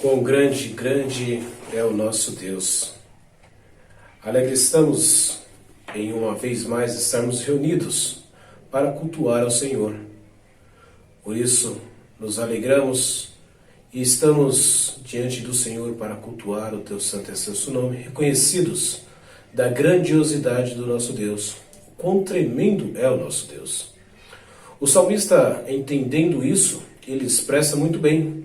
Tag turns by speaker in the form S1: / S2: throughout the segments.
S1: Quão grande, grande é o nosso Deus. Alegre estamos em uma vez mais estarmos reunidos para cultuar ao Senhor. Por isso, nos alegramos e estamos diante do Senhor para cultuar o Teu santo e excelso nome, reconhecidos da grandiosidade do nosso Deus. Quão tremendo é o nosso Deus. O salmista, entendendo isso, ele expressa muito bem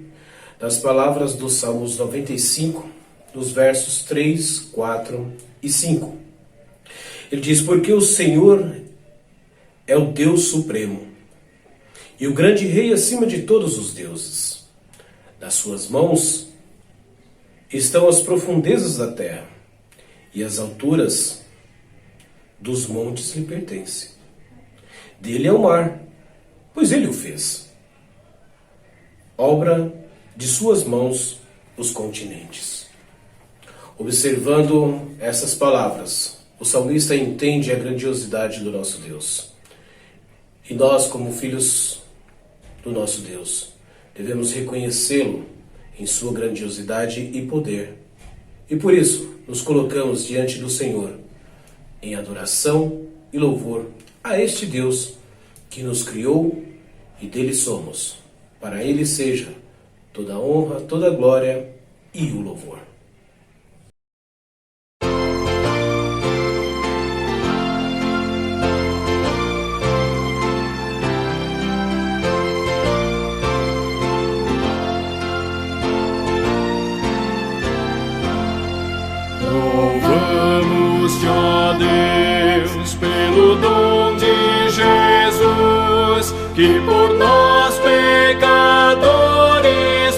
S1: nas palavras dos Salmos 95, dos versos 3, 4 e 5. Ele diz: porque o Senhor é o Deus supremo e o grande rei acima de todos os deuses. Nas suas mãos estão as profundezas da terra, e as alturas dos montes lhe pertencem. Dele é o mar, pois ele o fez. Obra de suas mãos os continentes. Observando essas palavras, o salmista entende a grandiosidade do nosso Deus. E nós, como filhos do nosso Deus, devemos reconhecê-lo em sua grandiosidade e poder. E por isso, nos colocamos diante do Senhor em adoração e louvor a este Deus que nos criou e dele somos. Para ele seja toda a honra, toda a glória e o louvor.
S2: Louvamos-te, ó Deus, pelo dom de Jesus, que por nós pecadores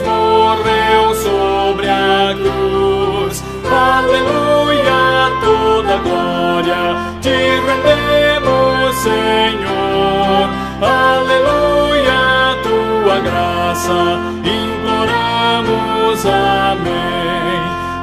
S2: morreu sobre a cruz. Aleluia, toda glória te rendemos, Senhor. Aleluia, tua graça imploramos, amém.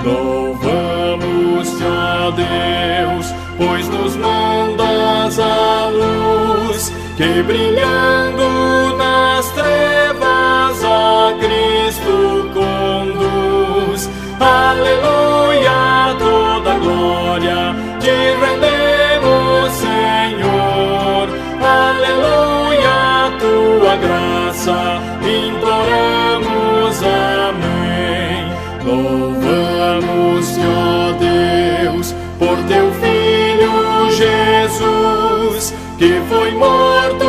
S2: Louvamos-te, ó Deus, pois nos mandas a luz, que brilhando nas trevas a Cristo conduz. Aleluia, toda glória te rendemos, Senhor. Aleluia, tua graça imploramos, amém. Louvamos-te, ó Deus, por teu Filho Jesus, que foi morto,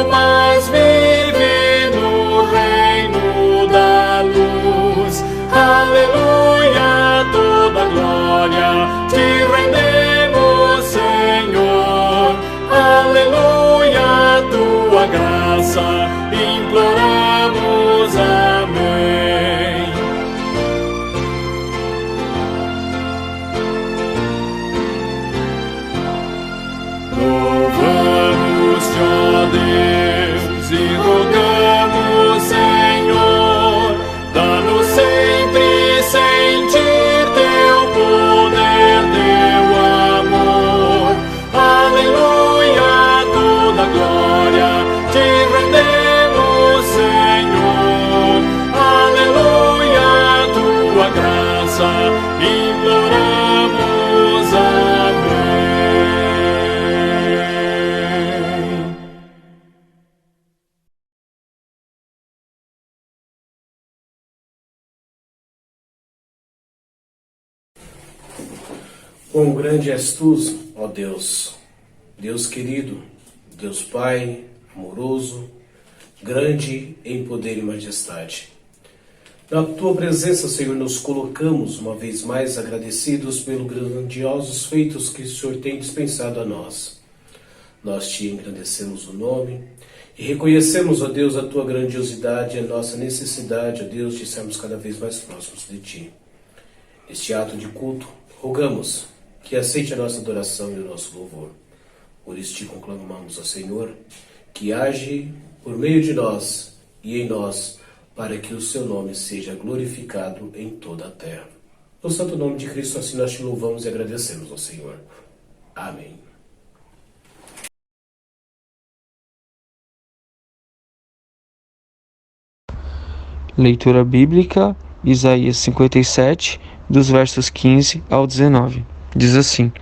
S2: mas vive no reino da luz. Aleluia, toda glória te rendemos, Senhor. Aleluia, tua graça imploramos, amém. Louvamos-te, ó Deus, e rogamos, Senhor, dá-nos sempre sentir teu poder, teu amor. Aleluia, toda glória te rendemos, Senhor. Aleluia, tua graça imploramos, amém.
S1: Quão grande és tu, ó Deus, Deus querido, Deus Pai, amoroso, grande em poder e majestade. Na tua presença, Senhor, nos colocamos uma vez mais agradecidos pelos grandiosos feitos que o Senhor tem dispensado a nós. Nós te engrandecemos o nome e reconhecemos, ó Deus, a tua grandiosidade e a nossa necessidade, ó Deus, de sermos cada vez mais próximos de ti. Neste ato de culto, rogamos que aceite a nossa adoração e o nosso louvor. Por isso te conclamamos, ó Senhor, que age por meio de nós e em nós, para que o seu nome seja glorificado em toda a terra. No santo nome de Cristo, assim nós te louvamos e agradecemos, ó Senhor. Amém.
S3: Leitura bíblica Isaías 57, dos versos 15 ao 19. Diz assim: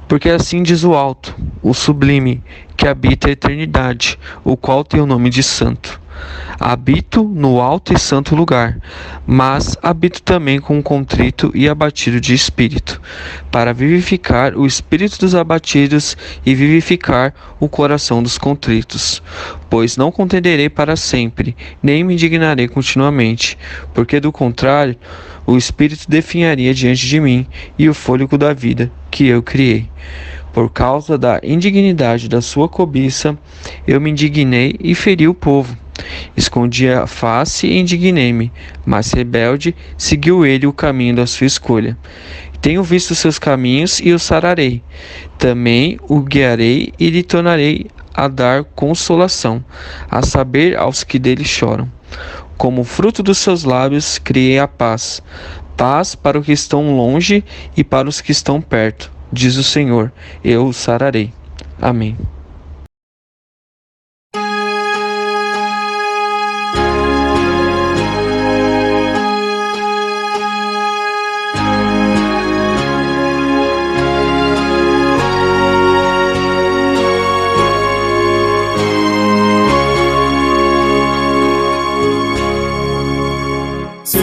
S3: Porque assim diz o alto, o sublime, que habita a eternidade, o qual tem o nome de Santo. Habito no alto e santo lugar, mas habito também com um contrito e abatido de espírito, para vivificar o espírito dos abatidos e vivificar o coração dos contritos. Pois não contenderei para sempre, nem me indignarei continuamente, porque do contrário, o espírito definharia diante de mim e o fôlego da vida que eu criei. Por causa da indignidade da sua cobiça, eu me indignei e feri o povo. Escondi a face e indignei-me, mas rebelde seguiu ele o caminho da sua escolha. Tenho visto seus caminhos e o sararei. Também o guiarei e lhe tornarei a dar consolação, a saber aos que dele choram. Como fruto dos seus lábios criei a paz, paz para os que estão longe e para os que estão perto, diz o Senhor, eu o sararei. Amém.
S2: Se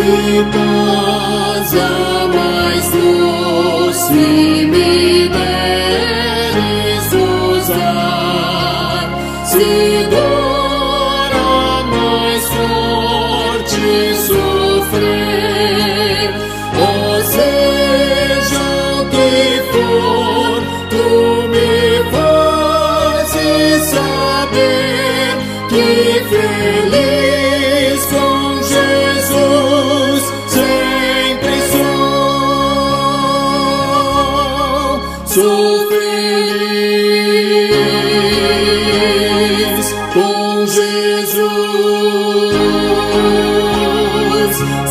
S2: paz a mais doce me deres usar, se dor a mais forte sofrer, ou seja o que for, tu me fazes saber que feliz com Jesus sempre sou feliz com Jesus,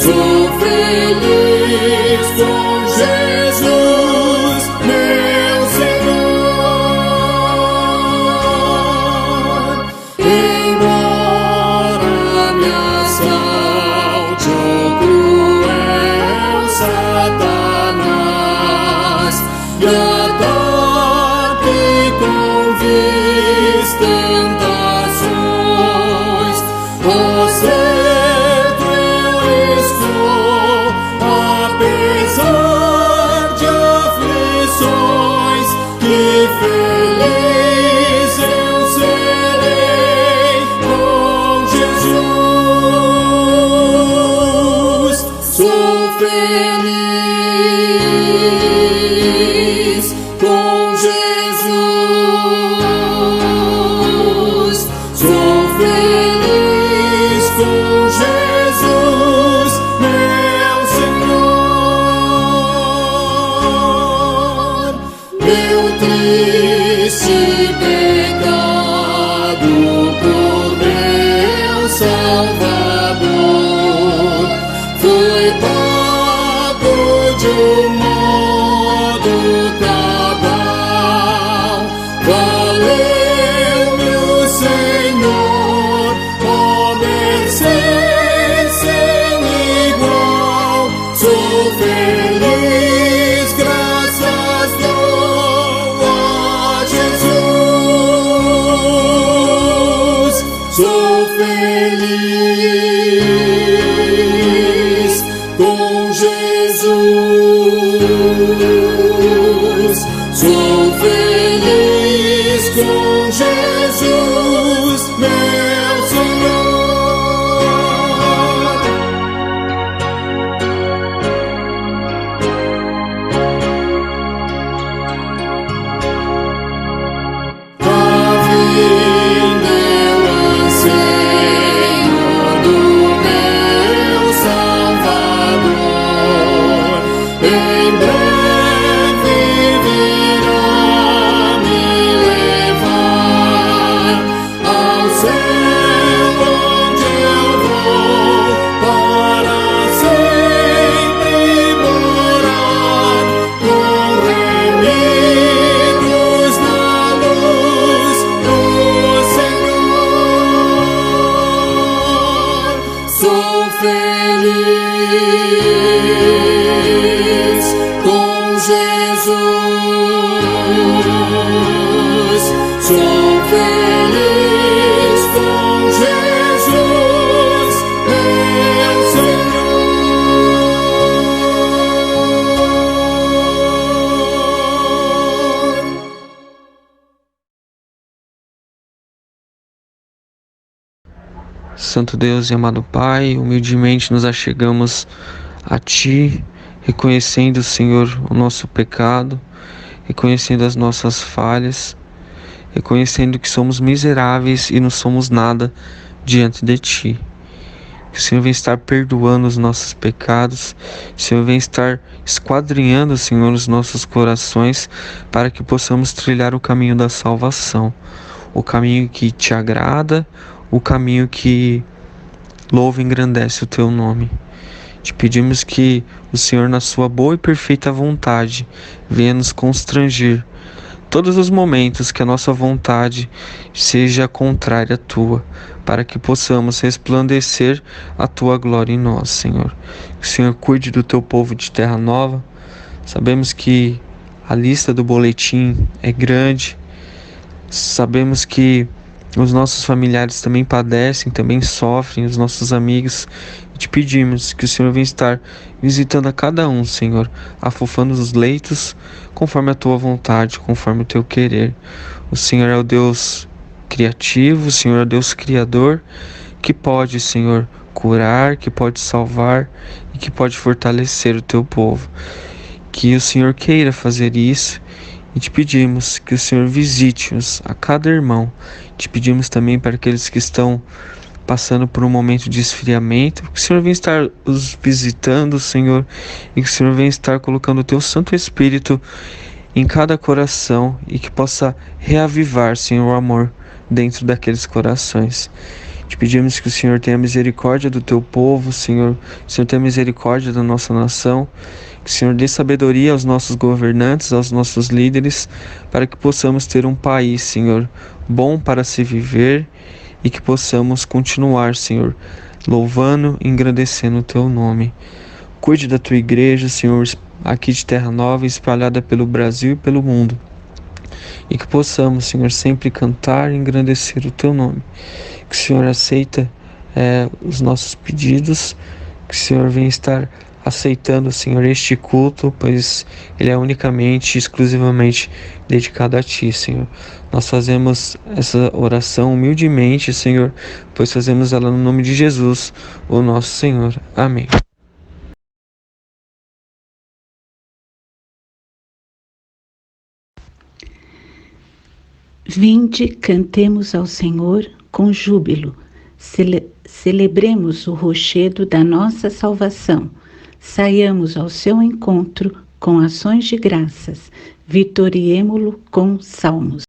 S2: sou feliz com Jesus, meu Senhor. Embora me assalte o cruel Satanás e ataque com vis tentações, ó certo eu estou, apesar de aflições, que feliz eu serei com Jesus. Sou feliz com Jesus, sou feliz com Jesus, meu Senhor. Meu triste pecado por meu Salvador foi pago de um modo cabal. Valeu-me o Senhor, ó mercê sem igual. Sou feliz, graças dou a Jesus. Sou feliz com Jesus, sou feliz com Jesus, meu Senhor. A vinda eu anseio do meu Salvador, em breve virá Sou feliz com Jesus, meu Senhor.
S3: Santo Deus e amado Pai, humildemente nos achegamos a Ti, reconhecendo, Senhor, o nosso pecado, reconhecendo as nossas falhas, reconhecendo que somos miseráveis e não somos nada diante de Ti. Que o Senhor venha estar perdoando os nossos pecados, que o Senhor venha estar esquadrinhando, Senhor, os nossos corações, para que possamos trilhar o caminho da salvação, o caminho que Te agrada, o caminho que louva e engrandece o Teu nome. Te pedimos que o Senhor, na sua boa e perfeita vontade, venha nos constranger todos os momentos que a nossa vontade seja contrária à Tua, para que possamos resplandecer a Tua glória em nós, Senhor. Que o Senhor cuide do Teu povo de Terra Nova. Sabemos que a lista do boletim é grande, sabemos que os nossos familiares também padecem, também sofrem, os nossos amigos. E te pedimos que o Senhor venha estar visitando a cada um, Senhor, afofando os leitos conforme a Tua vontade, conforme o Teu querer. O Senhor é o Deus criativo, o Senhor é o Deus criador, que pode, Senhor, curar, que pode salvar e que pode fortalecer o Teu povo. Que o Senhor queira fazer isso. E te pedimos que o Senhor visite-os a cada irmão. Te pedimos também para aqueles que estão passando por um momento de esfriamento, que o Senhor venha estar os visitando, Senhor, e que o Senhor venha estar colocando o Teu Santo Espírito em cada coração e que possa reavivar, Senhor, o amor dentro daqueles corações. Te pedimos que o Senhor tenha misericórdia do Teu povo, Senhor, que o Senhor tenha misericórdia da nossa nação, que o Senhor dê sabedoria aos nossos governantes, aos nossos líderes, para que possamos ter um país, Senhor, bom para se viver e que possamos continuar, Senhor, louvando e engrandecendo o Teu nome. Cuide da Tua igreja, Senhor, aqui de Terra Nova, espalhada pelo Brasil e pelo mundo. E que possamos, Senhor, sempre cantar e engrandecer o Teu nome. Que o Senhor aceita os nossos pedidos, que o Senhor venha estar aceitando, Senhor, este culto, pois ele é unicamente, exclusivamente dedicado a Ti, Senhor. Nós fazemos essa oração humildemente, Senhor, pois fazemos ela no nome de Jesus, o nosso Senhor. Amém.
S4: Vinde, cantemos ao Senhor com júbilo, celebremos o rochedo da nossa salvação, saiamos ao seu encontro com ações de graças, vitoriemo-lo com salmos.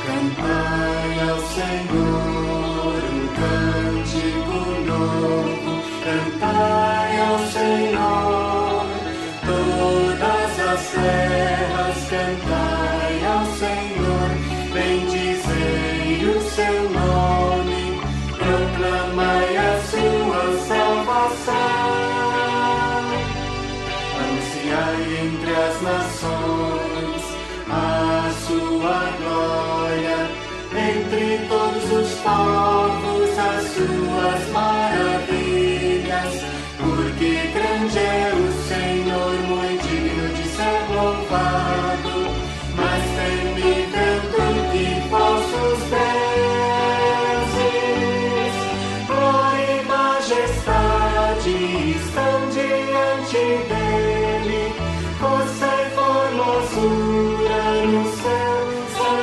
S2: Cantai ao Senhor um cântico novo, cantai ao Senhor todas as terras, cantai ao Senhor, bendizei o seu nome, proclamai a sua salvação, anunciai entre as nações a sua glória, entre todos os povos as suas maravilhas, porque grande é o Senhor, muito digno de ser louvado, mais temível do que falsos deuses. Glória e majestade estão diante dele, força e formosura no céu são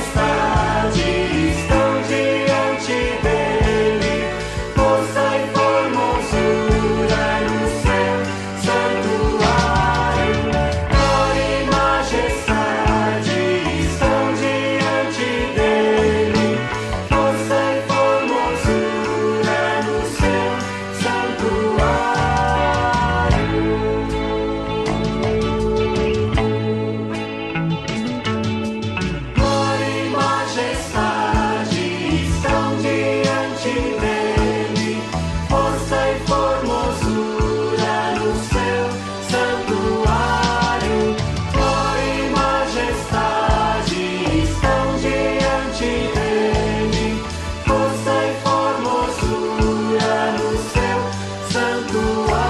S2: majestade estão diante dele, força e formosura no céu, santuário. Glória e majestade estão diante dele, força e formosura no céu, santuário. Glória e majestade estão diante dele, força e formosura no céu, santuário. Glória e majestade estão diante dele, força e formosura no céu, santuário.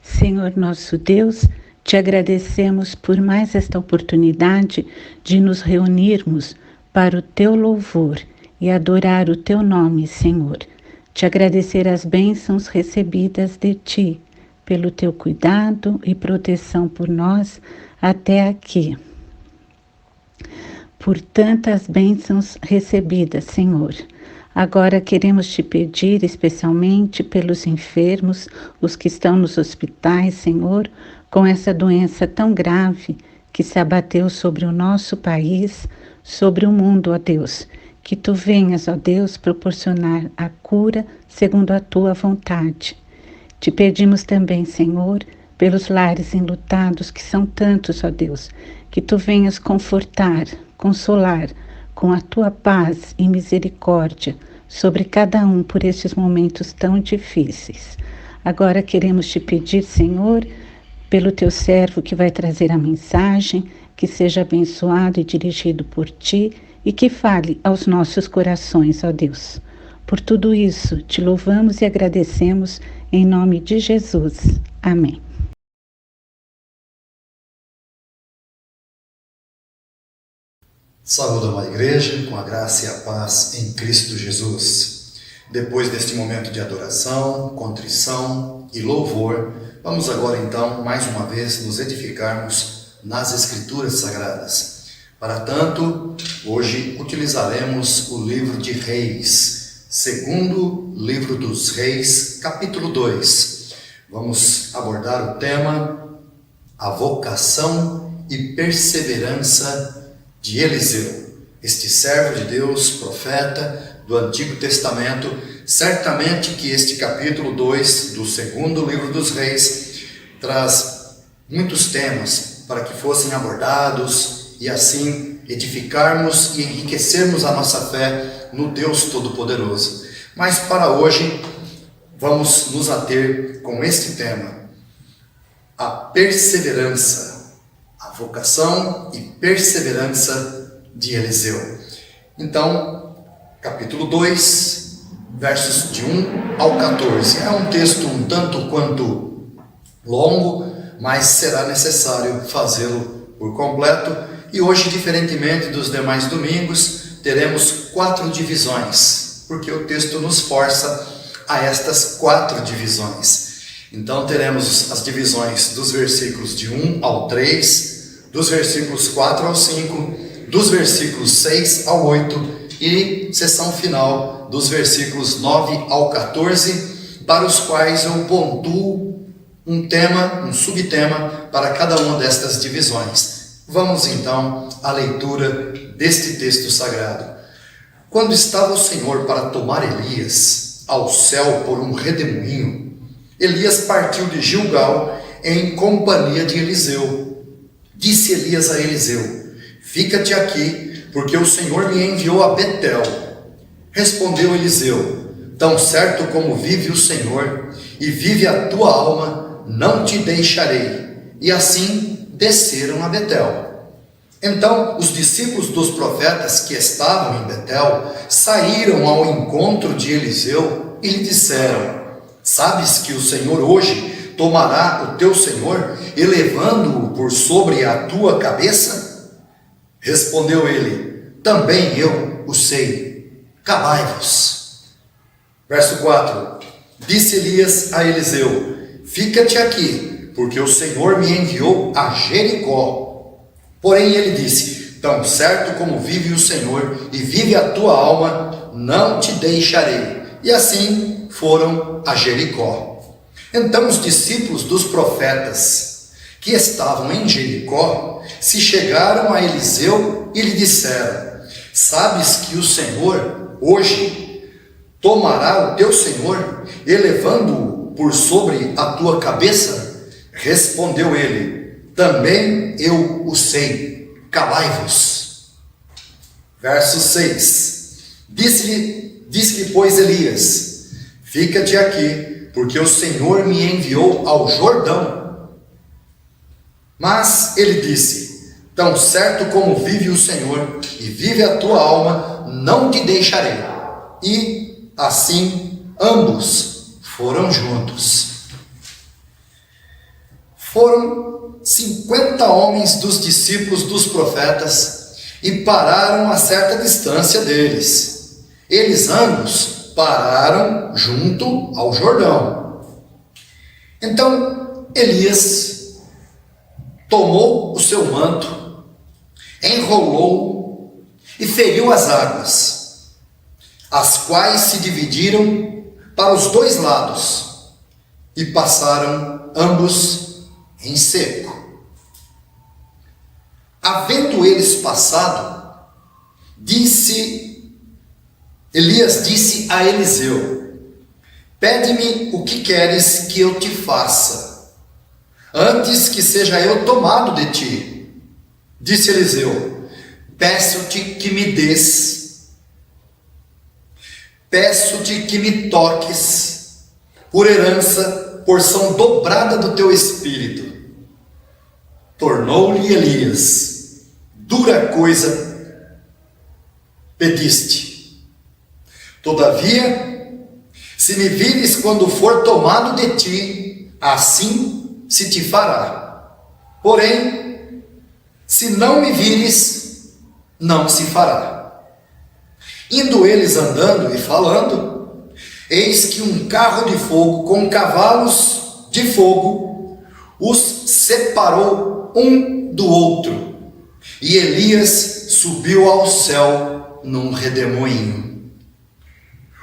S4: Senhor nosso Deus, te agradecemos por mais esta oportunidade de nos reunirmos para o teu louvor e adorar o teu nome, Senhor. Te agradecer as bênçãos recebidas de ti, pelo teu cuidado e proteção por nós até aqui. Por tantas bênçãos recebidas, Senhor. Agora queremos te pedir especialmente pelos enfermos, os que estão nos hospitais, Senhor, com essa doença tão grave que se abateu sobre o nosso país, sobre o mundo, ó Deus. Que tu venhas, ó Deus, proporcionar a cura segundo a tua vontade. Te pedimos também, Senhor, pelos lares enlutados, que são tantos, ó Deus, que tu venhas confortar, consolar com a tua paz e misericórdia sobre cada um por estes momentos tão difíceis. Agora queremos te pedir, Senhor, pelo teu servo que vai trazer a mensagem, que seja abençoado e dirigido por ti e que fale aos nossos corações, ó Deus. Por tudo isso, te louvamos e agradecemos em nome de Jesus. Amém.
S5: Saúdo, amada igreja, com a graça e a paz em Cristo Jesus. Depois deste momento de adoração, contrição e louvor, vamos agora então, mais uma vez, nos edificarmos nas Escrituras Sagradas. Para tanto, hoje utilizaremos o livro de Reis, segundo livro dos Reis, capítulo 2. Vamos abordar o tema, a vocação e perseverança de Eliseu, este servo de Deus, profeta do Antigo Testamento. Certamente que este capítulo 2 do segundo livro dos Reis traz muitos temas para que fossem abordados e assim edificarmos e enriquecermos a nossa fé no Deus Todo-Poderoso. Mas para hoje vamos nos ater com este tema, a perseverança, a vocação e perseverança de Eliseu. Então, capítulo 2, versos de 1 ao 14. É um texto um tanto quanto longo, mas será necessário fazê-lo por completo. E hoje, diferentemente dos demais domingos, teremos 4 divisões, porque o texto nos força a estas 4 divisões. Então teremos as divisões dos versículos de 1 ao 3, dos versículos 4 ao 5, dos versículos 6 ao 8 e sessão final dos versículos 9 ao 14, para os quais eu pontuo um tema, um subtema para cada uma destas divisões. Vamos então à leitura deste texto sagrado. Quando estava o Senhor para tomar Elias ao céu por um redemoinho, Elias partiu de Gilgal em companhia de Eliseu. Disse Elias a Eliseu: fica-te aqui, porque o Senhor me enviou a Betel. Respondeu Eliseu: tão certo como vive o Senhor, e vive a tua alma, não te deixarei. E assim desceram a Betel. Então os discípulos dos profetas que estavam em Betel saíram ao encontro de Eliseu e lhe disseram: sabes que o Senhor hoje tomará o teu Senhor, elevando-o por sobre a tua cabeça? Respondeu ele: também eu o sei. Calai-vos. Verso 4. Disse Elias a Eliseu: fica-te aqui, porque o Senhor me enviou a Jericó. Porém ele disse: tão certo como vive o Senhor e vive a tua alma, não te deixarei. E assim foram a Jericó. Então os discípulos dos profetas que estavam em Jericó se chegaram a Eliseu e lhe disseram: sabes que o Senhor hoje tomará o teu Senhor, elevando-o por sobre a tua cabeça? Respondeu ele: também eu o sei. Calai-vos. Verso 6. Disse-lhe, pois, Elias: fica-te aqui, porque o Senhor me enviou ao Jordão. Mas ele disse: tão certo como vive o Senhor e vive a tua alma, não te deixarei. E assim ambos foram juntos. Foram 50 homens dos discípulos dos profetas e pararam a certa distância deles. Eles ambos pararam junto ao Jordão. Então Elias tomou o seu manto, enrolou e feriu as águas, as quais se dividiram para os dois lados e passaram ambos em seco. Havendo eles passado, Elias disse a Eliseu: pede-me o que queres que eu te faça, antes que seja eu tomado de ti. Disse Eliseu: peço-te que me toques, por herança, porção dobrada do teu espírito. Tornou-lhe Elias: dura coisa pediste. Todavia, se me vires quando for tomado de ti, assim se te fará. Porém, se não me vires, não se fará. Indo eles andando e falando, eis que um carro de fogo com cavalos de fogo os separou um do outro, e Elias subiu ao céu num redemoinho.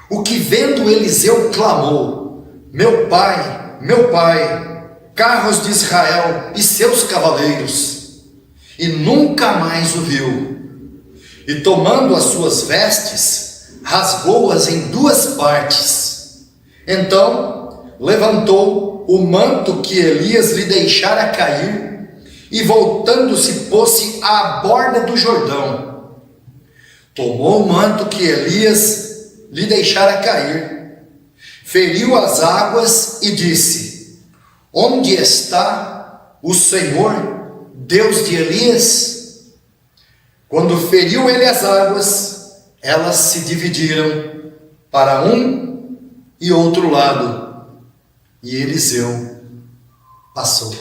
S5: O que vendo Eliseu clamou: meu pai, carros de Israel e seus cavaleiros, e nunca mais o viu. E tomando as suas vestes, rasgou-as em duas partes. Então levantou o manto que Elias lhe deixara cair, e voltando-se pôs-se à borda do Jordão. Tomou o manto que Elias lhe deixara cair, feriu as águas e disse: onde está o Senhor, Deus de Elias? Quando feriu ele as águas, elas se dividiram para um e outro lado, e Eliseu passou.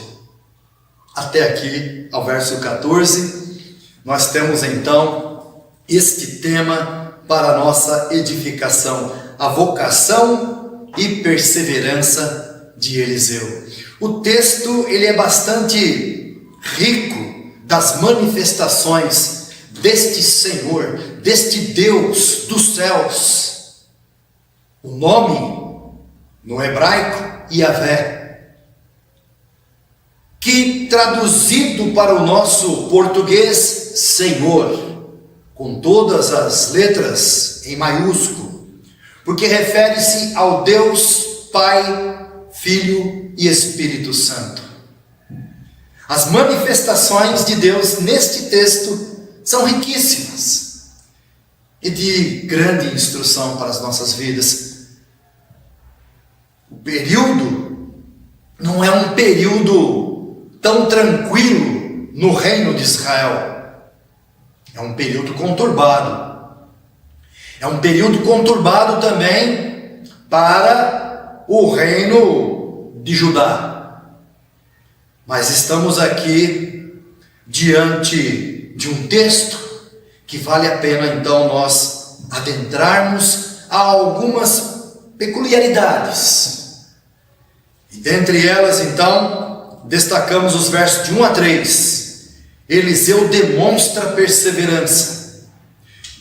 S5: Até aqui, ao verso 14, nós temos então este tema para a nossa edificação: a vocação e perseverança de Eliseu. O texto ele é bastante rico das manifestações deste Senhor, deste Deus dos céus. O nome no hebraico, Yahvé, que traduzido para o nosso português, Senhor, com todas as letras em maiúsculo, porque refere-se ao Deus Pai, Filho e Espírito Santo. As manifestações de Deus neste texto são riquíssimas e de grande instrução para as nossas vidas. O período não é um período tão tranquilo no reino de Israel. É um período conturbado. É um período conturbado também para o reino de Judá. Mas estamos aqui diante de um texto que vale a pena então nós adentrarmos a algumas peculiaridades. E dentre elas então, destacamos os versos de 1 a 3. Eliseu demonstra perseverança.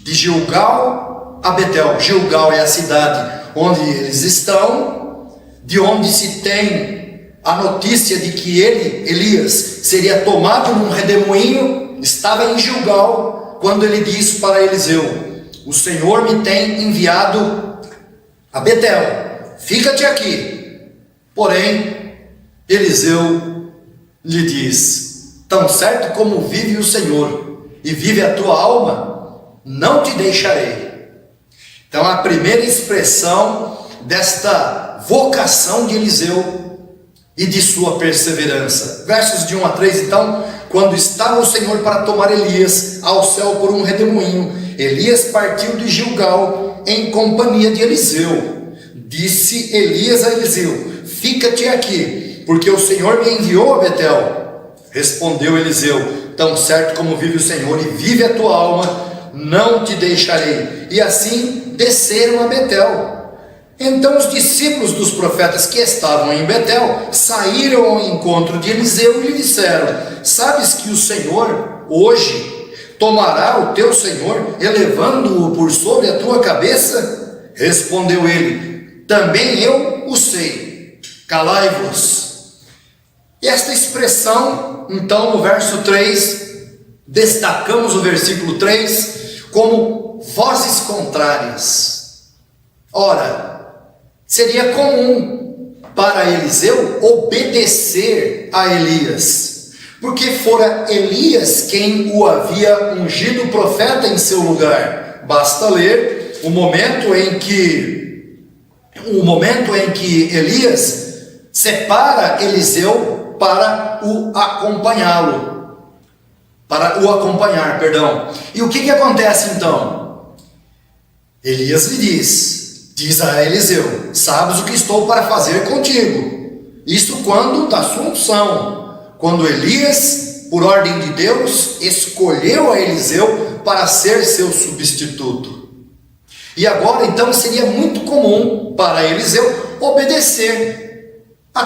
S5: De Gilgal a Betel. Gilgal é a cidade onde eles estão, de onde se tem a notícia de que Elias, seria tomado num redemoinho. Estava em Gilgal quando ele disse para Eliseu: o Senhor me tem enviado a Betel, fica-te aqui. Porém, Eliseu lhe diz: tão certo como vive o Senhor e vive a tua alma, não te deixarei. Então, a primeira expressão desta vocação de Eliseu e de sua perseverança. Versos de 1 a 3, então: quando estava o Senhor para tomar Elias ao céu por um redemoinho, Elias partiu de Gilgal em companhia de Eliseu. Disse Elias a Eliseu: fica-te aqui, porque o Senhor me enviou a Betel. Respondeu Eliseu: tão certo como vive o Senhor e vive a tua alma, não te deixarei. E assim desceram a Betel. Então os discípulos dos profetas que estavam em Betel saíram ao encontro de Eliseu e lhe disseram: sabes que o Senhor hoje tomará o teu Senhor, elevando-o por sobre a tua cabeça? Respondeu ele: também eu o sei, calai-vos. E esta expressão, então, no verso 3, destacamos o versículo 3 como vozes contrárias. Ora, seria comum para Eliseu obedecer a Elias, porque fora Elias quem o havia ungido profeta em seu lugar. Basta ler o momento em que Elias separa Eliseu para o acompanhar, perdão. E o que acontece então? Elias lhe diz a Eliseu: sabes o que estou para fazer contigo. Isto quando da sua unção, quando Elias, por ordem de Deus, escolheu a Eliseu para ser seu substituto. E agora então seria muito comum para Eliseu obedecer.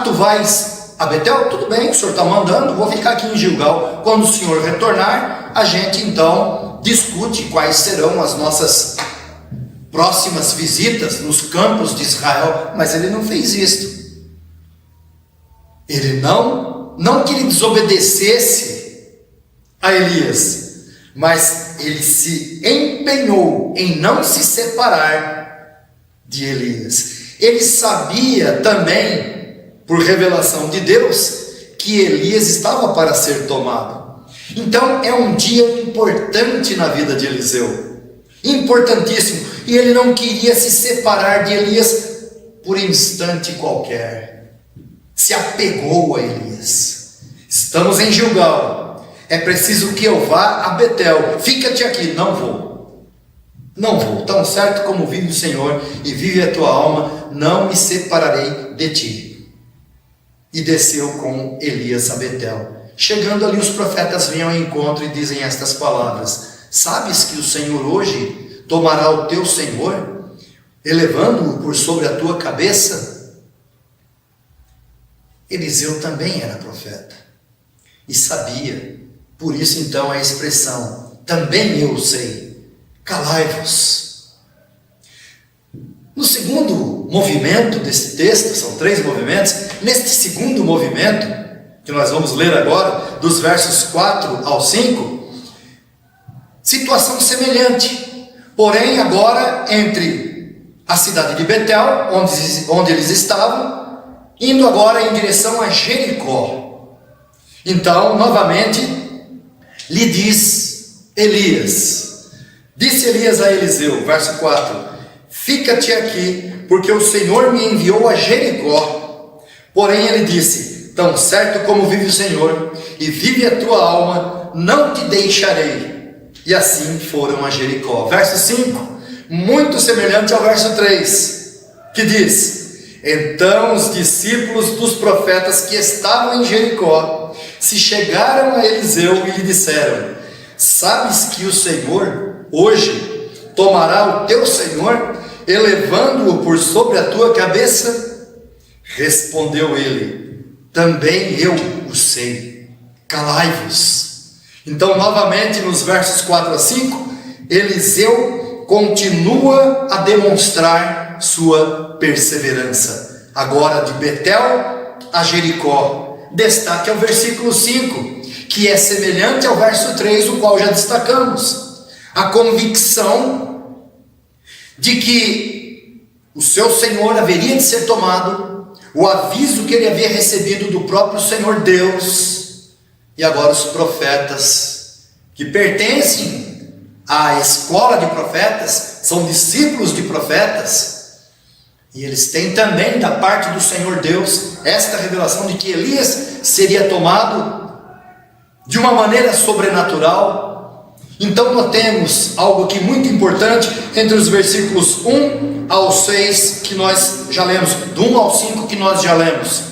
S5: Tu vais a Betel? Tudo bem, o senhor está mandando, vou ficar aqui em Gilgal. Quando o senhor retornar, a gente então discute quais serão as nossas próximas visitas nos campos de Israel. Mas ele não fez isto. Ele não que ele desobedecesse a Elias, mas ele se empenhou em não se separar de Elias. Ele sabia também, por revelação de Deus, que Elias estava para ser tomado. Então é um dia importante na vida de Eliseu, importantíssimo, e ele não queria se separar de Elias por instante qualquer. Se apegou a Elias. Estamos em Gilgal, é preciso que eu vá a Betel. Fica-te aqui. Não vou, tão certo como vive o Senhor e vive a tua alma, não me separarei de ti. E desceu com Elias a Betel. Chegando ali, os profetas vêm ao encontro e dizem estas palavras: sabes que o Senhor hoje tomará o teu Senhor, elevando-o por sobre a tua cabeça? Eliseu também era profeta e sabia. Por isso então a expressão: também eu sei, calai-vos. No segundo movimento desse texto, são 3 movimentos, neste segundo movimento, que nós vamos ler agora, dos versos 4 ao 5, situação semelhante, porém agora entre a cidade de Betel, onde eles estavam, indo agora em direção a Jericó. Então, novamente, lhe diz Elias. Disse Elias a Eliseu, verso 4: fica-te aqui, porque o Senhor me enviou a Jericó. Porém ele disse: tão certo como vive o Senhor e vive a tua alma, não te deixarei. E assim foram a Jericó. Verso 5, muito semelhante ao verso 3, que diz: então os discípulos dos profetas que estavam em Jericó se chegaram a Eliseu e lhe disseram: sabes que o Senhor hoje tomará o teu Senhor, elevando-o por sobre a tua cabeça? Respondeu ele: também eu o sei, calai-vos. Então, novamente, nos versos 4 a 5, Eliseu continua a demonstrar sua perseverança. Agora, de Betel a Jericó. Destaque ao versículo 5, que é semelhante ao verso 3, o qual já destacamos. A convicção de que o seu Senhor haveria de ser tomado, o aviso que ele havia recebido do próprio Senhor Deus, e agora os profetas, que pertencem à escola de profetas, são discípulos de profetas, e eles têm também da parte do Senhor Deus esta revelação de que Elias seria tomado de uma maneira sobrenatural. Então notemos algo aqui muito importante entre os versículos 1 ao 6 que nós já lemos, do 1 ao 5 que nós já lemos.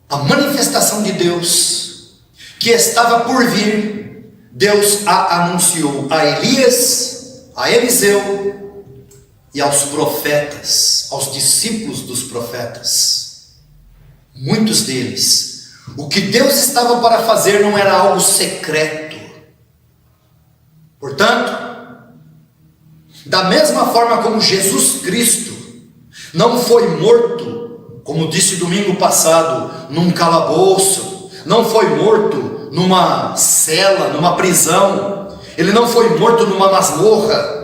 S5: A manifestação de Deus que estava por vir, Deus a anunciou a Elias, a Eliseu e aos profetas, aos discípulos dos profetas. Muitos deles, o que Deus estava para fazer não era algo secreto. Portanto, da mesma forma como Jesus Cristo não foi morto, como disse domingo passado, num calabouço, não foi morto numa cela, numa prisão, ele não foi morto numa masmorra,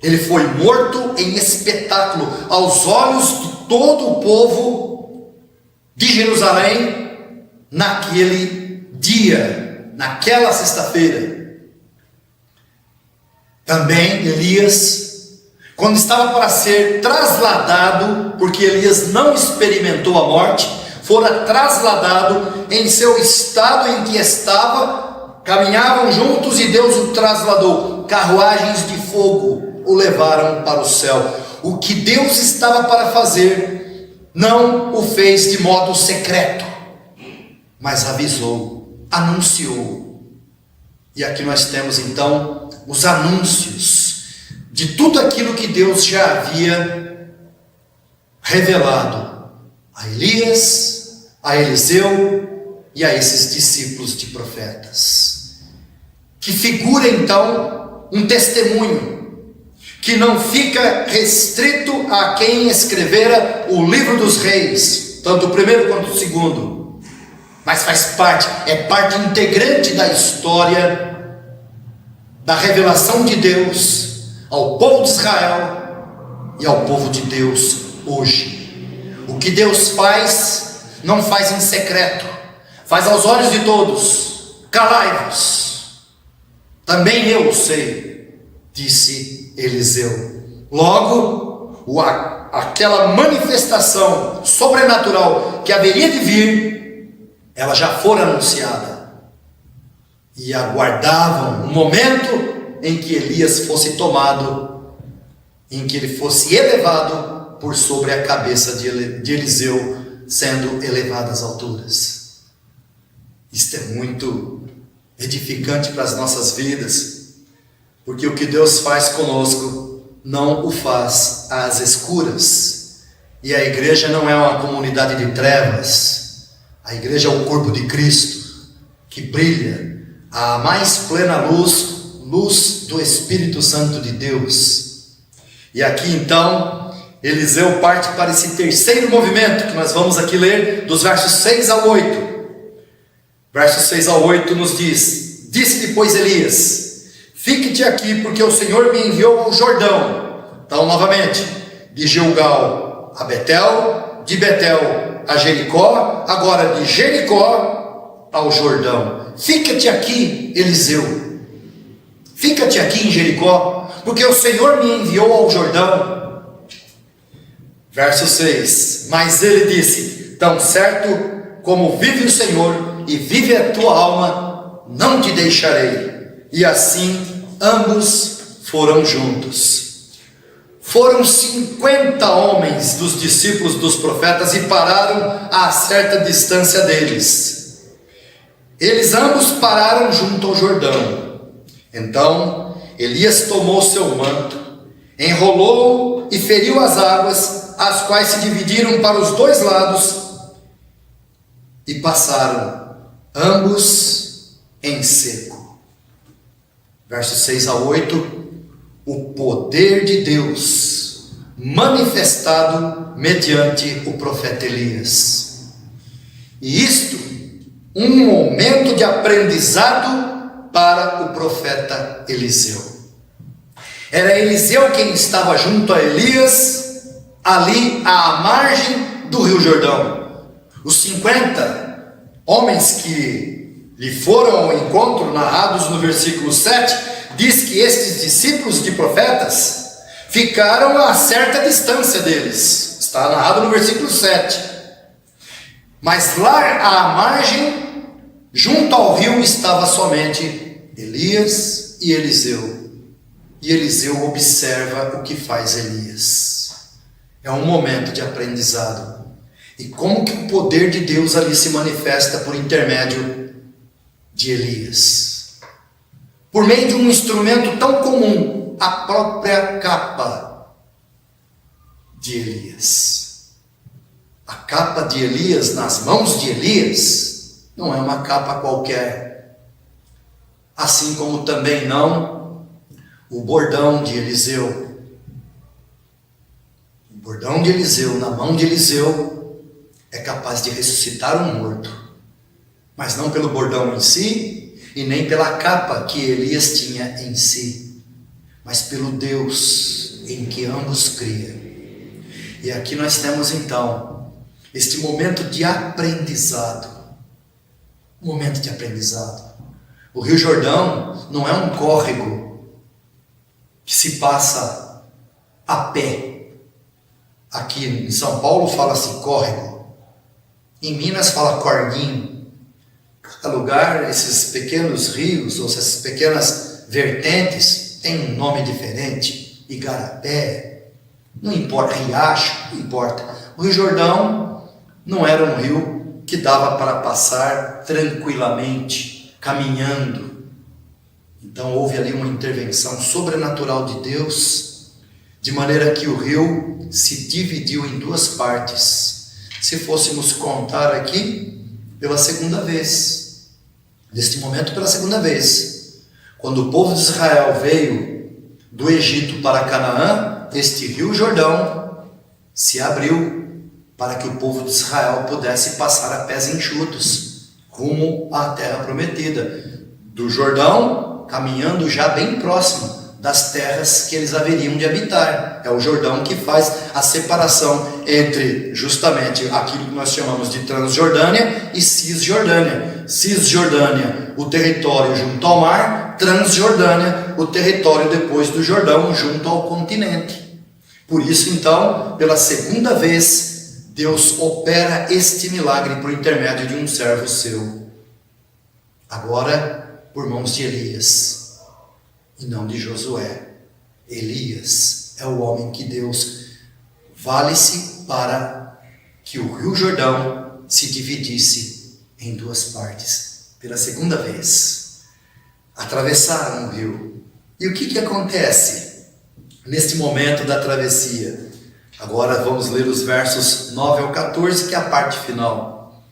S5: ele foi morto em espetáculo aos olhos de todo o povo de Jerusalém naquele dia, naquela sexta-feira. Também Elias, quando estava para ser trasladado, porque Elias não experimentou a morte, fora trasladado em seu estado em que estava, caminhavam juntos e Deus o trasladou. Carruagens de fogo o levaram para o céu. O que Deus estava para fazer, não o fez de modo secreto, mas avisou, anunciou. E aqui nós temos então os anúncios de tudo aquilo que Deus já havia revelado a Elias, a Eliseu e a esses discípulos de profetas, que figura então um testemunho que não fica restrito a quem escrevera o livro dos reis, tanto o primeiro quanto o segundo, mas faz parte, é parte integrante da história, da revelação de Deus ao povo de Israel e ao povo de Deus hoje. O que Deus faz, não faz em secreto, faz aos olhos de todos. Calai-vos, também eu sei, disse Eliseu. Logo, aquela manifestação sobrenatural que haveria de vir, ela já fora anunciada, e aguardavam um momento em que Elias fosse tomado, em que ele fosse elevado por sobre a cabeça de Eliseu, sendo elevado às alturas. Isto é muito edificante para as nossas vidas, porque o que Deus faz conosco não o faz às escuras. E a igreja não é uma comunidade de trevas. A igreja é o corpo de Cristo, que brilha a mais plena luz, luz do Espírito Santo de Deus. E aqui então Eliseu parte para esse terceiro movimento, que nós vamos aqui ler dos versos 6 ao 8. Versos 6 ao 8 nos diz: disse depois Elias: fique-te aqui, porque o Senhor me enviou ao Jordão. Então, novamente, de Gilgal a Betel, de Betel a Jericó, agora de Jericó ao Jordão. Fica-te aqui, Eliseu. Fica-te aqui em Jericó, porque o Senhor me enviou ao Jordão. Verso 6. Mas ele disse: tão certo como vive o Senhor e vive a tua alma, não te deixarei. E assim ambos foram juntos. Foram 50 homens dos discípulos dos profetas e pararam a certa distância deles. Eles ambos pararam junto ao Jordão. Então Elias tomou seu manto, enrolou-o e feriu as águas, as quais se dividiram para os dois lados, e passaram ambos em seco. Versos 6 a 8, o poder de Deus manifestado mediante o profeta Elias. E isto, um momento de aprendizado para o profeta Eliseu. Era Eliseu quem estava junto a Elias, ali à margem do Rio Jordão. Os 50 homens que lhe foram ao encontro, narrados no versículo 7, diz que estes discípulos de profetas ficaram a certa distância deles. Está narrado no versículo 7. Mas lá à margem, junto ao rio, estava somente Elias e Eliseu. E Eliseu observa o que faz Elias. É um momento de aprendizado. E como que o poder de Deus ali se manifesta por intermédio de Elias? Por meio de um instrumento tão comum, a própria capa de Elias. A capa de Elias nas mãos de Elias não é uma capa qualquer. Assim como também não o bordão de Eliseu. O bordão de Eliseu na mão de Eliseu é capaz de ressuscitar um morto, mas não pelo bordão em si, e nem pela capa que Elias tinha em si, mas pelo Deus em que ambos criam. E aqui nós temos então este momento de aprendizado. Um momento de aprendizado. O Rio Jordão não é um córrego que se passa a pé. Aqui em São Paulo fala-se córrego. Em Minas fala corguinho. Cada lugar, esses pequenos rios, ou essas pequenas vertentes, tem um nome diferente. Igarapé, não importa, riacho, não importa. O Rio Jordão não era um rio que dava para passar tranquilamente, caminhando. Então houve ali uma intervenção sobrenatural de Deus, de maneira que o rio se dividiu em duas partes. Se fôssemos contar aqui, pela segunda vez, neste momento pela segunda vez, quando o povo de Israel veio do Egito para Canaã, este rio Jordão se abriu para que o povo de Israel pudesse passar a pés enxutos, rumo à terra prometida, do Jordão, caminhando já bem próximo das terras que eles haveriam de habitar. É o Jordão que faz a separação entre justamente aquilo que nós chamamos de Transjordânia e Cisjordânia. Cisjordânia, o território junto ao mar; Transjordânia, o território depois do Jordão, junto ao continente. Por isso, então, pela segunda vez, Deus opera este milagre por intermédio de um servo seu. Agora, por mãos de Elias, e não de Josué. Elias é o homem que Deus vale-se para que o Rio Jordão se dividisse em duas partes. Pela segunda vez, atravessaram o rio. E o que acontece neste momento da travessia? Agora vamos ler os versos 9 ao 14, que é a parte final.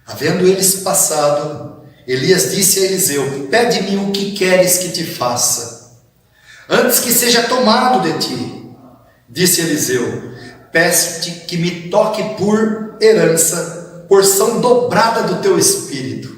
S5: Havendo eles passado, Elias disse a Eliseu: pede-me o que queres que te faça, antes que seja tomado de ti. Disse Eliseu: peço-te que me toque por herança, porção dobrada do teu espírito.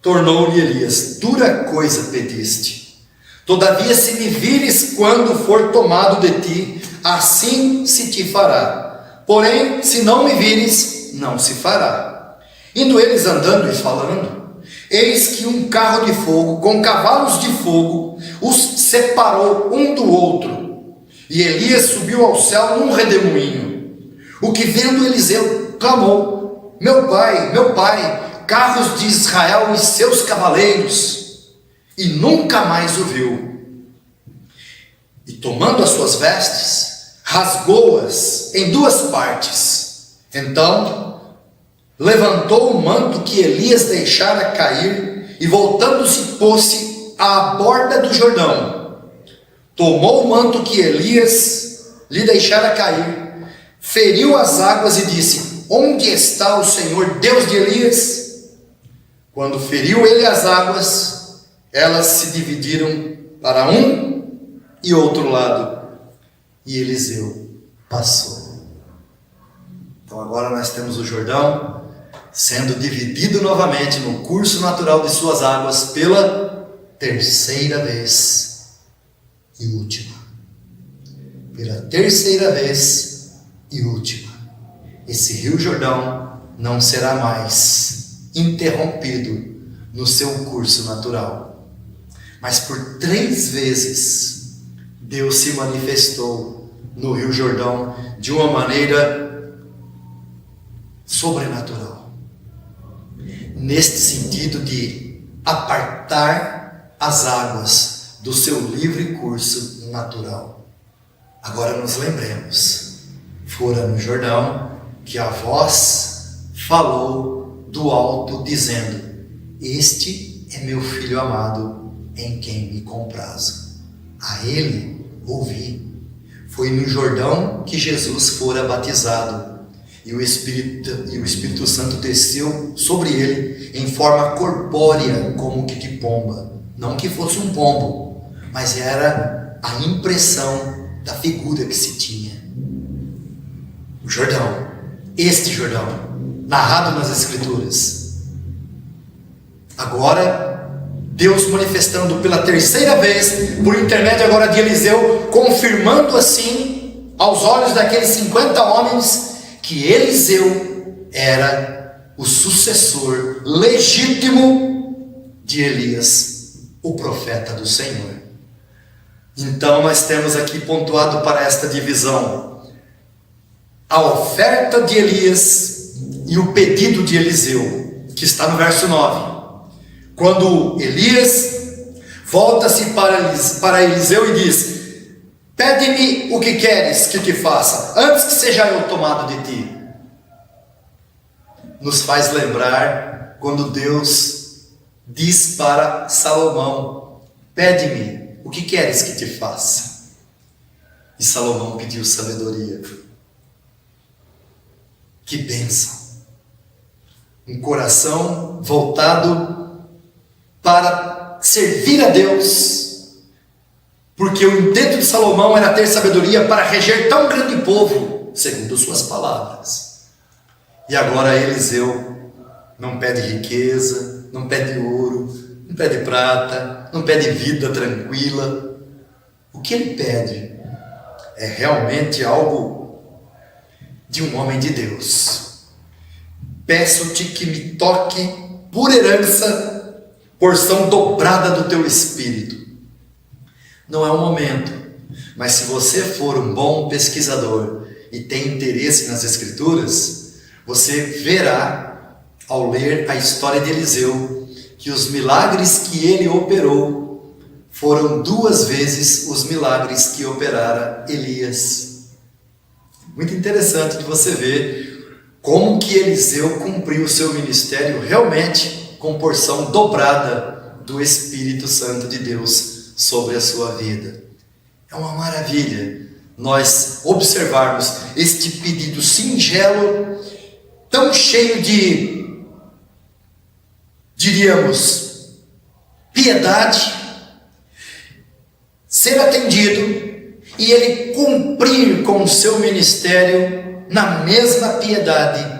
S5: Tornou-lhe Elias: dura coisa pediste. Todavia, se me vires quando for tomado de ti, assim se te fará. Porém, se não me vires, não se fará. Indo eles andando e falando, eis que um carro de fogo, com cavalos de fogo, os separou um do outro. E Elias subiu ao céu num redemoinho. O que vendo Eliseu, clamou: meu pai, carros de Israel e seus cavaleiros. E nunca mais o viu. E tomando as suas vestes, rasgou-as em duas partes. Então levantou o manto que Elias deixara cair, e voltando-se, pôs-se à borda do Jordão, tomou o manto que Elias lhe deixara cair, feriu as águas e disse: onde está o Senhor, Deus de Elias? Quando feriu ele as águas, elas se dividiram para um e outro lado, e Eliseu passou. Então agora nós temos o Jordão sendo dividido novamente no curso natural de suas águas pela terceira vez e última. Pela terceira vez e última. Esse rio Jordão não será mais interrompido no seu curso natural. Mas por 3 vezes Deus se manifestou no rio Jordão de uma maneira sobrenatural. Neste sentido de apartar as águas do seu livre curso natural. Agora nos lembremos, fora no Jordão que a voz falou do alto dizendo: este é meu filho amado, em quem me comprazo. A ele ouvi. Foi no Jordão que Jesus fora batizado. E o Espírito Santo desceu sobre ele em forma corpórea, como que de pomba. Não que fosse um pombo, mas era a impressão da figura que se tinha. O Jordão, este Jordão, narrado nas Escrituras. Agora, Deus manifestando pela terceira vez, por intermédio agora de Eliseu, confirmando assim, aos olhos daqueles 50 homens, que Eliseu era o sucessor legítimo de Elias, o profeta do Senhor. Então nós temos aqui pontuado para esta divisão a oferta de Elias e o pedido de Eliseu, que está no verso 9. Quando Elias volta-se para Eliseu e diz: pede-me o que queres que te faça, antes que seja eu tomado de ti. Nos faz lembrar quando Deus diz para Salomão: pede-me o que queres que te faça. E Salomão pediu sabedoria. Que bênção! Um coração voltado para servir a Deus, porque o intento de Salomão era ter sabedoria para reger tão grande povo, segundo suas palavras. E agora Eliseu não pede riqueza, não pede ouro, não pede prata, não pede vida tranquila. O que ele pede é realmente algo de um homem de Deus. Peço-te que me toque por herança porção dobrada do teu espírito. Não é o momento, mas se você for um bom pesquisador e tem interesse nas Escrituras, você verá, ao ler a história de Eliseu, que os milagres que ele operou foram 2 vezes os milagres que operara Elias. Muito interessante de você ver como que Eliseu cumpriu o seu ministério realmente com porção dobrada do Espírito Santo de Deus sobre a sua vida. É uma maravilha nós observarmos este pedido singelo, tão cheio de, diríamos, piedade, ser atendido e ele cumprir com o seu ministério na mesma piedade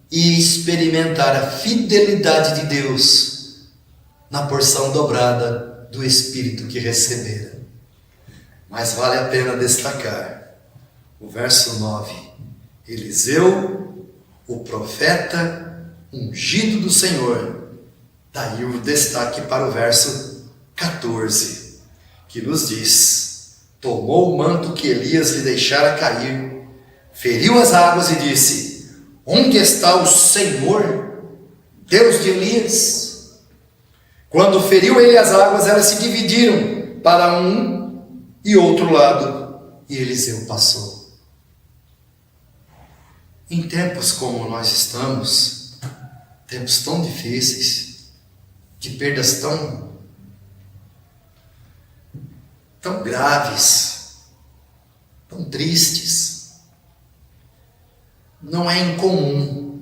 S5: e experimentar a fidelidade de Deus na porção dobrada do Espírito que recebera. Mas vale a pena destacar o verso 9. Eliseu, o profeta ungido do Senhor. Daí o destaque para o verso 14, que nos diz: tomou o manto que Elias lhe deixara cair, feriu as águas e disse: onde está o Senhor, Deus de Elias? Quando feriu ele as águas, elas se dividiram para um e outro lado, e Eliseu passou. Em tempos como nós estamos, tempos tão difíceis, de perdas tão tão graves, tão tristes. Não é incomum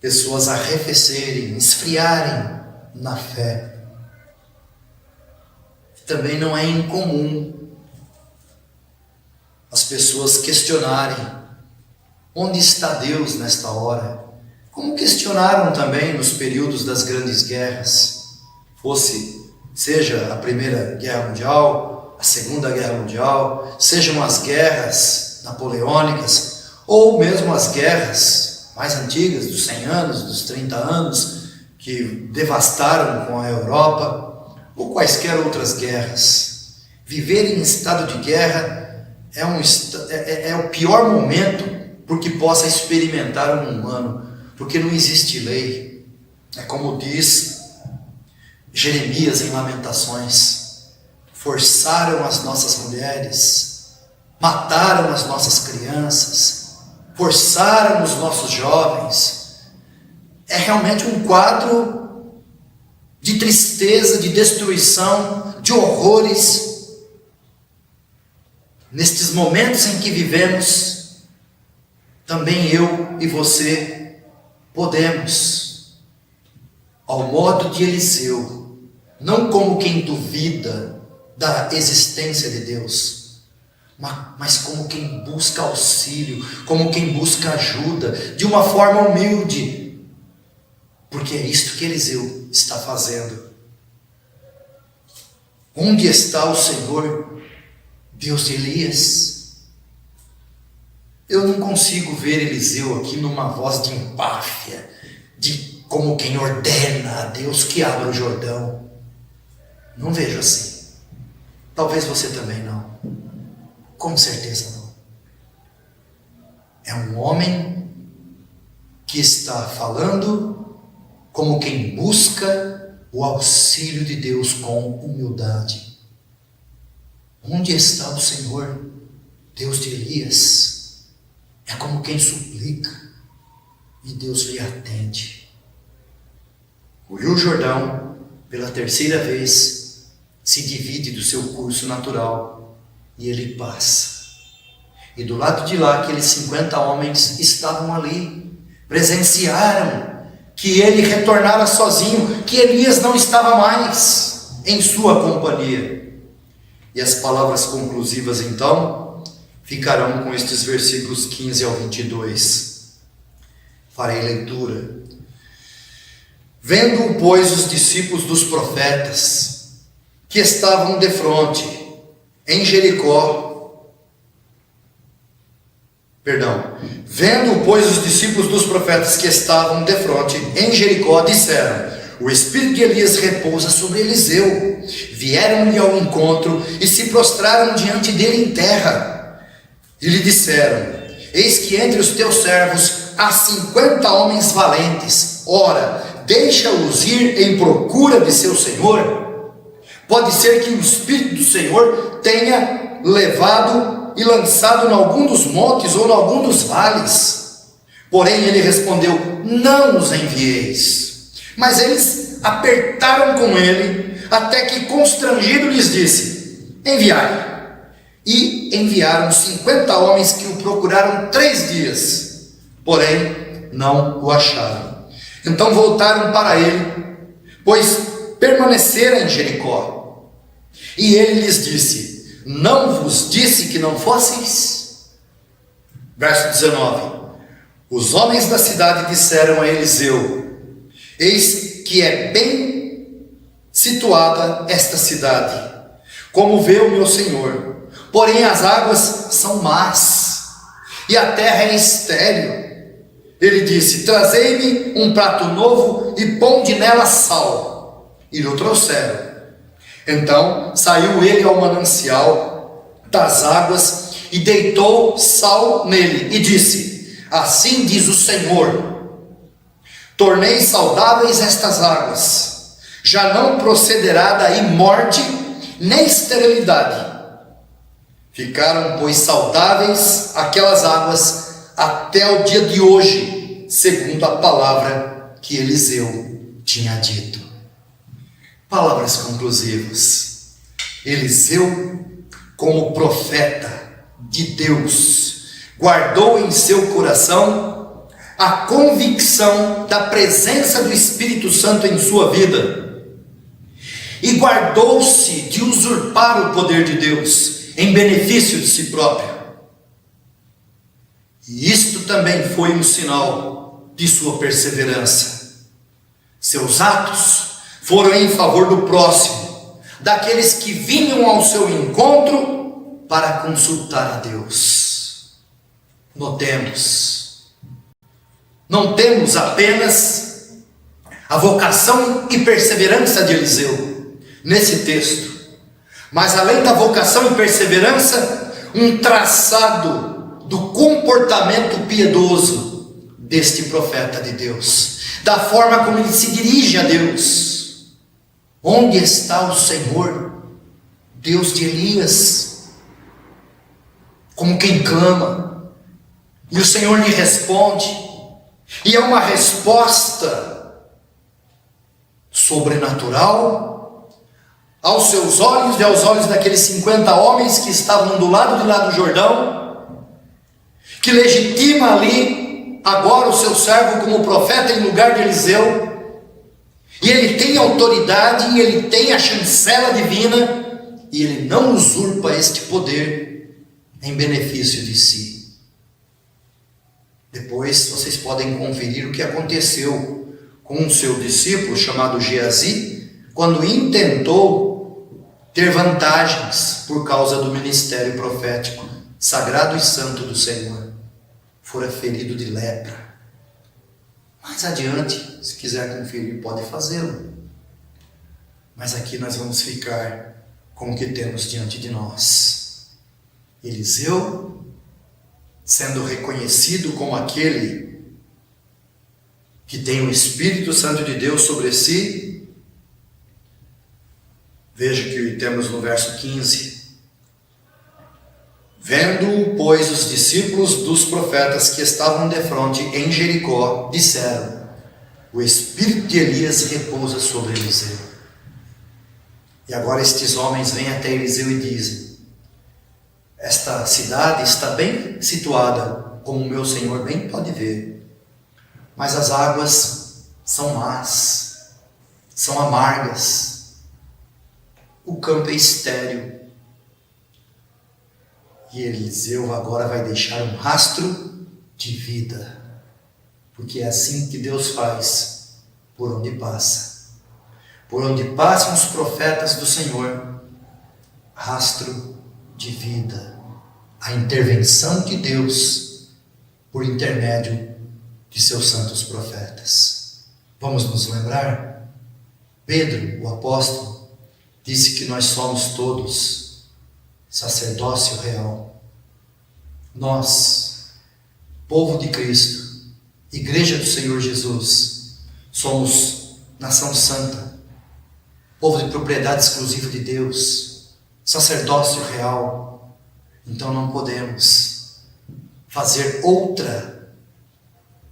S5: pessoas arrefecerem, esfriarem na fé. Também não é incomum as pessoas questionarem: onde está Deus nesta hora? Como questionaram também nos períodos das grandes guerras, seja a Primeira Guerra Mundial, a Segunda Guerra Mundial, sejam as guerras napoleônicas, ou mesmo as guerras mais antigas, dos 100 anos, dos 30 anos, que devastaram com a Europa, ou quaisquer outras guerras. Viver em estado de guerra é o pior momento porque possa experimentar um humano, porque não existe lei. É como diz Jeremias em Lamentações: forçaram as nossas mulheres, mataram as nossas crianças, forçaram os nossos jovens. É realmente um quadro de tristeza, de destruição, de horrores. Nestes momentos em que vivemos, também eu e você podemos, ao modo de Eliseu, não como quem duvida da existência de Deus, mas como quem busca auxílio, como quem busca ajuda, de uma forma humilde, porque é isto que Eliseu está fazendo. Onde está o Senhor, Deus de Elias? Eu não consigo ver Eliseu aqui numa voz de empáfia, de como quem ordena a Deus que abra o Jordão. Não vejo assim. Talvez você também não. Com certeza não. É um homem que está falando como quem busca o auxílio de Deus com humildade. Onde está o Senhor, Deus de Elias? É como quem suplica e Deus lhe atende. O Rio Jordão, pela terceira vez, se divide do seu curso natural e ele passa. E do lado de lá, aqueles 50 homens estavam ali, presenciaram que ele retornara sozinho, que Elias não estava mais em sua companhia. E as palavras conclusivas então ficarão com estes versículos 15 ao 22. Farei leitura. Vendo, pois, os discípulos dos profetas que estavam defronte em Jericó, Vendo, pois, os discípulos dos profetas que estavam defronte em Jericó, disseram: o espírito de Elias repousa sobre Eliseu. Vieram-lhe ao encontro e se prostraram diante dele em terra. E lhe disseram: eis que entre os teus servos há 50 homens valentes. Ora, deixa-os ir em procura de seu senhor. Pode ser que o Espírito do Senhor tenha levado e lançado em algum dos montes ou em algum dos vales. Porém ele respondeu: não os envieis. Mas eles apertaram com ele, até que constrangido lhes disse: enviai. E enviaram 50 homens que o procuraram 3 dias, porém não o acharam. Então voltaram para ele, pois permaneceram em Jericó. E ele lhes disse: não vos disse que não fosseis? Verso 19. Os homens da cidade disseram a Eliseu: eis que é bem situada esta cidade, como vê o meu senhor, porém as águas são más, e a terra é estéril. Ele disse: trazei-me um prato novo e ponde nela sal. E lhe trouxeram. Então saiu ele ao manancial das águas e deitou sal nele e disse: assim diz o Senhor: tornei saudáveis estas águas, já não procederá daí morte nem esterilidade. Ficaram, pois, saudáveis aquelas águas até o dia de hoje, segundo a palavra que Eliseu tinha dito. Palavras conclusivas. Eliseu como profeta de Deus, guardou em seu coração a convicção da presença do Espírito Santo em sua vida e guardou-se de usurpar o poder de Deus em benefício de si próprio. E isto também foi um sinal de sua perseverança. Seus atos foram em favor do próximo, daqueles que vinham ao seu encontro para consultar a Deus. Notemos, não temos apenas a vocação e perseverança de Eliseu nesse texto, mas além da vocação e perseverança, um traçado do comportamento piedoso deste profeta de Deus, da forma como ele se dirige a Deus. Onde está o Senhor, Deus de Elias? Como quem clama, e o Senhor lhe responde, e é uma resposta sobrenatural aos seus olhos e aos olhos daqueles 50 homens que estavam do lado de lá do Jordão, que legitima ali agora o seu servo como profeta em lugar de Eliseu, e ele tem autoridade, e ele tem a chancela divina, e ele não usurpa este poder em benefício de si. Depois vocês podem conferir o que aconteceu com o seu discípulo chamado Geazi, quando intentou ter vantagens por causa do ministério profético sagrado e santo do Senhor. Fora ferido de lepra. Mais adiante, se quiser conferir, pode fazê-lo. Mas aqui nós vamos ficar com o que temos diante de nós. Eliseu, sendo reconhecido como aquele que tem o Espírito Santo de Deus sobre si. Veja que temos no verso 15. Vendo-o, pois, os discípulos dos profetas que estavam defronte em Jericó, disseram: o espírito de Elias repousa sobre Eliseu. E agora estes homens vêm até Eliseu e dizem: esta cidade está bem situada, como o meu senhor bem pode ver, mas as águas são más, são amargas, o campo é estéril. E Eliseu agora vai deixar um rastro de vida, porque é assim que Deus faz por onde passa. Por onde passam os profetas do Senhor, rastro de vida, a intervenção de Deus por intermédio de seus santos profetas. Vamos nos lembrar? Pedro, o apóstolo, disse que nós somos todos sacerdócio real. Nós, povo de Cristo, igreja do Senhor Jesus, somos nação santa, povo de propriedade exclusiva de Deus, sacerdócio real. Então não podemos fazer outra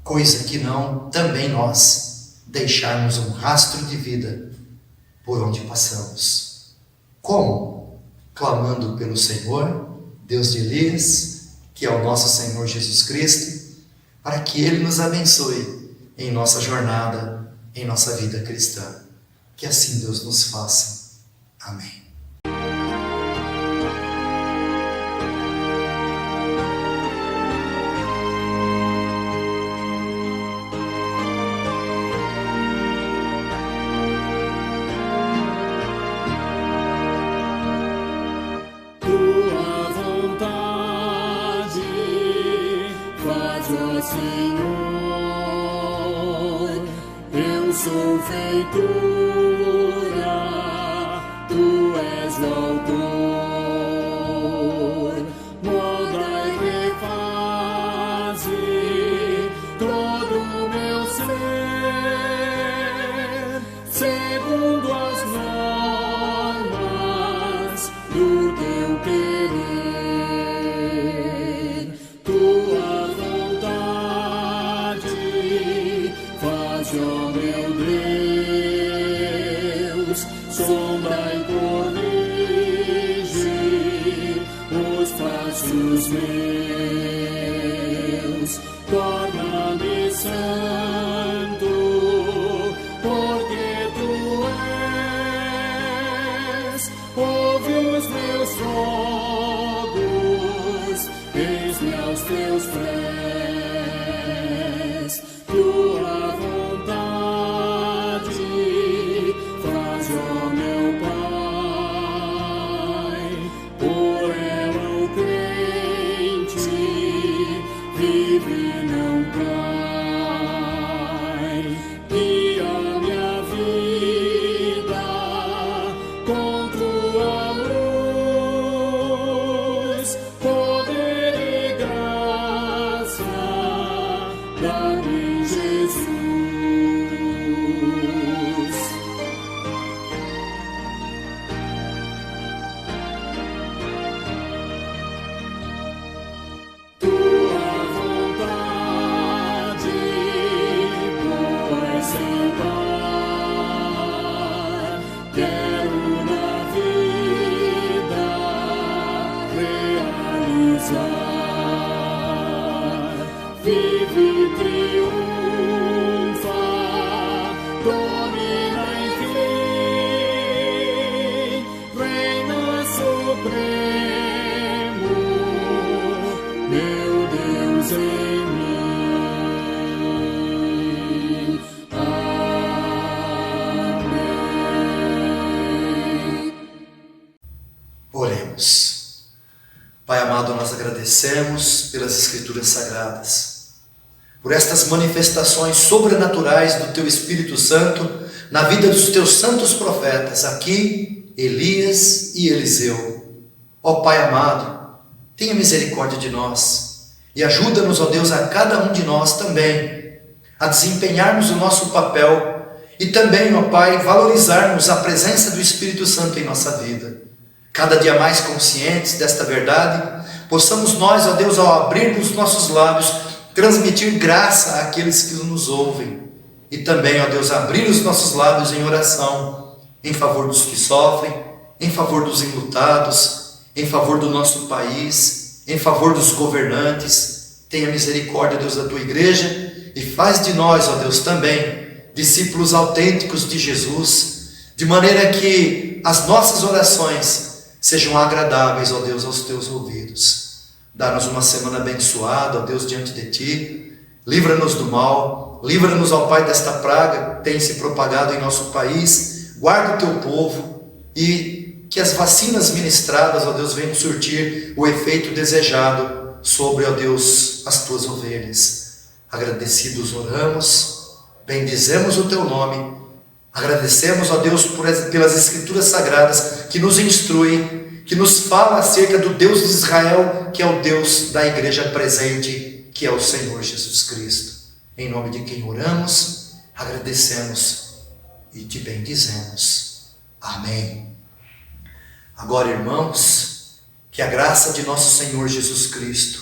S5: coisa que não também nós deixarmos um rastro de vida por onde passamos. Como? Clamando pelo Senhor, Deus de Elias, que é o nosso Senhor Jesus Cristo, para que Ele nos abençoe em nossa jornada, em nossa vida cristã. Que assim Deus nos faça. Amém.
S2: Senhor, eu sou feitura, tu és o autor. Molda e refaze todo o meu ser, segundo as normas do teu querer. Tua vontade faz, ó meu Deus. pecados meus, torna-me santo, porque tu és. Ouve os meus rogos, eis-me aos teus pés. Tua vontade faz, ó meu Pai, por ela o crente vive e não cai. Guia minha vida com tua luz, poder e graça, dá-me Jesus. Tua vontade, pois sem par, quero na vida realizar. Vive e triunfa, domina enfim, reina supremo, meu Deus em mim. Amém.
S5: Oremos. Pai amado, nós agradecemos pelas Escrituras Sagradas, por estas manifestações sobrenaturais do Teu Espírito Santo na vida dos Teus santos profetas, aqui, Elias e Eliseu. Ó Pai amado, tenha misericórdia de nós e ajuda-nos, ó Deus, a cada um de nós também a desempenharmos o nosso papel e também, ó Pai, valorizarmos a presença do Espírito Santo em nossa vida. Cada dia mais conscientes desta verdade, possamos nós, ó Deus, ao abrir os nossos lábios, transmitir graça àqueles que nos ouvem. E também, ó Deus, abrir os nossos lábios em oração, em favor dos que sofrem, em favor dos enlutados, em favor do nosso país, em favor dos governantes. Tenha misericórdia, Deus, da Tua igreja e faz de nós, ó Deus, também discípulos autênticos de Jesus, de maneira que as nossas orações sejam agradáveis, ó Deus, aos Teus ouvidos. Dá-nos uma semana abençoada, ó Deus, diante de Ti. Livra-nos do mal, livra-nos, ó Pai, desta praga que tem se propagado em nosso país. Guarda o Teu povo e que as vacinas ministradas, ó Deus, venham surtir o efeito desejado sobre, ó Deus, as Tuas ovelhas. Agradecidos oramos, bendizemos o Teu nome. Agradecemos, ó Deus, pelas Escrituras Sagradas que nos instruem, que nos fala acerca do Deus de Israel, que é o Deus da igreja presente, que é o Senhor Jesus Cristo. Em nome de quem oramos, agradecemos e te bendizemos. Amém. Agora, irmãos, que a graça de nosso Senhor Jesus Cristo,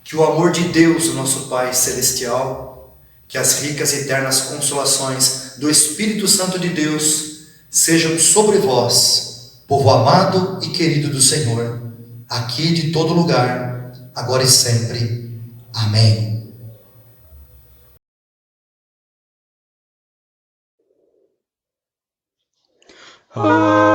S5: que o amor de Deus, o nosso Pai Celestial, que as ricas e eternas consolações do Espírito Santo de Deus sejam sobre vós, povo amado e querido do Senhor, aqui de todo lugar, agora e sempre. Amém.
S2: Amém.